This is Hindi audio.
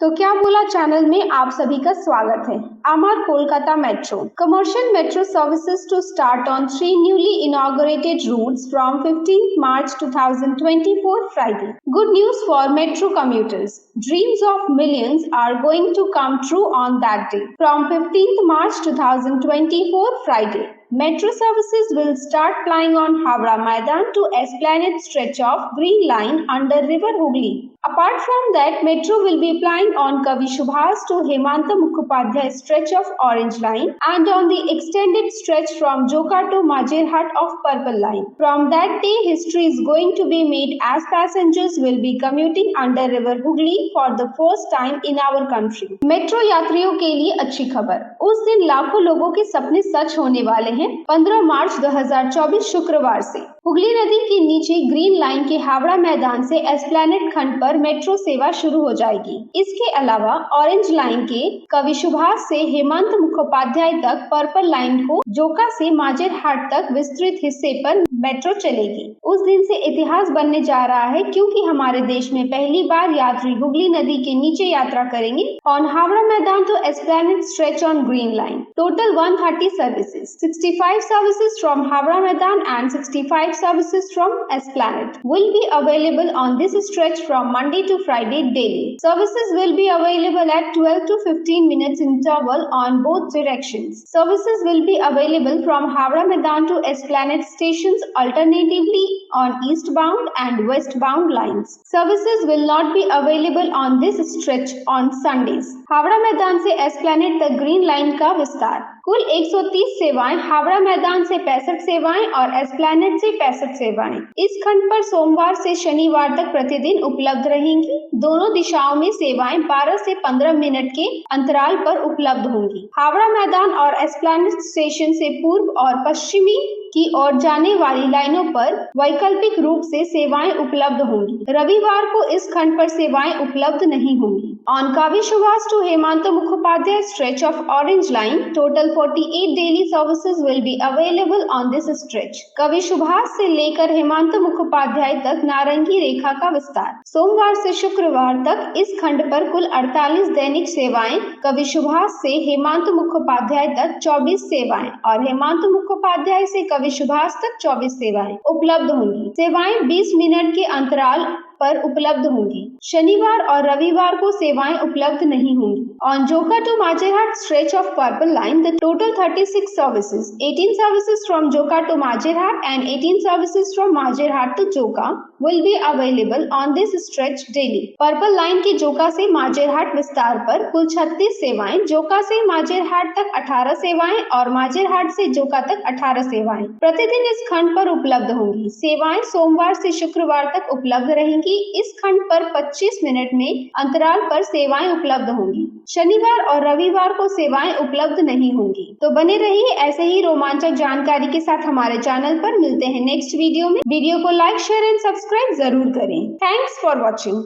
तो क्या बोला चैनल में आप सभी का स्वागत है। अमर Kolkata metro commercial metro services to start on 3 newly inaugurated routes from 15th March 2024 Friday. Good news for metro commuters. Dreams of millions are going to come true on that day. From 15th March 2024 Friday, metro services will start plying on Howrah Maidan to Esplanade stretch of Green Line under River Hooghly. Apart from that, metro will be plying on Kavi Subhas to Hemanta Mukhopadhyay stretch of Orange Line and on the extended stretch from Joka to Majerhat of Purple Line. From that day, history is going to be made as passengers will be commuting under River Hooghly for the first time in our country. Metro यात्रियों के लिए अच्छी खबर, उस दिन लाखों लोगों के सपने सच होने वाले हैं। 15 मार्च 2024 शुक्रवार से हुगली नदी के नीचे ग्रीन लाइन के हावड़ा मैदान से एस्प्लैनेड खंड पर मेट्रो सेवा शुरू हो जाएगी। इसके अलावा ऑरेंज लाइन के कवि सुभाष से हेमंत मुखोपाध्याय तक, पर्पल लाइन को जोका से माजेरहाट तक विस्तृत हिस्से पर मेट्रो चलेगी। उस दिन से इतिहास बनने जा रहा है क्योंकि हमारे देश में पहली बार यात्री हुगली नदी के नीचे यात्रा करेंगे on Howrah Maidan to Esplanade stretch on green line. Total 130 services, 65 services from Howrah Maidan and 65 services from Esplanade will be available on this stretch from Monday to Friday daily. Services will be available at 12 to 15 minutes interval on both directions. Services will be available from Howrah Maidan to Esplanade stations alternatively on eastbound and westbound lines. Services will not be available on this stretch on Sundays. Howrah मैदान से एस्प्लैनेड तक ग्रीन लाइन का विस्तार। कुल 130 सेवाएं, हावड़ा मैदान से 65 सेवाएं और एस्प्लैनेड से 65 सेवाएं इस खंड पर सोमवार से शनिवार तक प्रतिदिन उपलब्ध रहेंगी। दोनों दिशाओं में सेवाएं 12 से 15 मिनट के अंतराल पर उपलब्ध होंगी। हावड़ा मैदान और एस्प्लैनेड स्टेशन से पूर्व और पश्चिमी की ओर जाने वाली लाइनों पर वैकल्पिक रूप से सेवाएं उपलब्ध होंगी। रविवार को इस खंड पर सेवाएं उपलब्ध नहीं होंगी। On Kavi Subhash to Hemant Mukhopadhyay stretch of Orange Line, total 48 daily services will be available on this stretch. कवि सुभाष से लेकर हेमंत मुखोपाध्याय तक नारंगी रेखा का विस्तार। सोमवार से शुक्रवार तक इस खंड पर कुल 48 दैनिक सेवाएं, कवि सुभाष से हेमंत मुखोपाध्याय तक 24 सेवाएं और हेमंत मुखोपाध्याय से कवि सुभाष तक 24 सेवाएं उपलब्ध होंगी। सेवाएं 20 मिनट के अंतराल पर उपलब्ध होंगी। शनिवार और रविवार को सेवाएं उपलब्ध नहीं होंगी। On Joka to Majerhat stretch of purple line, the total 36 services, 18 services from Joka to Majerhat and 18 services from Majerhat to Joka will be available on this stretch daily. Purple line के जोका से माजेरहाट विस्तार पर कुल 36 सेवाएं, जोका से माजेरहाट तक 18 सेवाएं और माजेरहाट से जोका तक 18 सेवाएं प्रतिदिन इस खंड पर उपलब्ध होंगी। सेवाएं सोमवार से शुक्रवार तक उपलब्ध रहेंगी। इस खंड पर 25 मिनट में अंतराल पर सेवाएं उपलब्ध होंगी। शनिवार और रविवार को सेवाएं उपलब्ध नहीं होंगी। तो बने रहिए ऐसे ही रोमांचक जानकारी के साथ हमारे चैनल पर। मिलते हैं नेक्स्ट वीडियो में। वीडियो को लाइक, शेयर एंड सब्सक्राइब जरूर करें। Thanks for watching.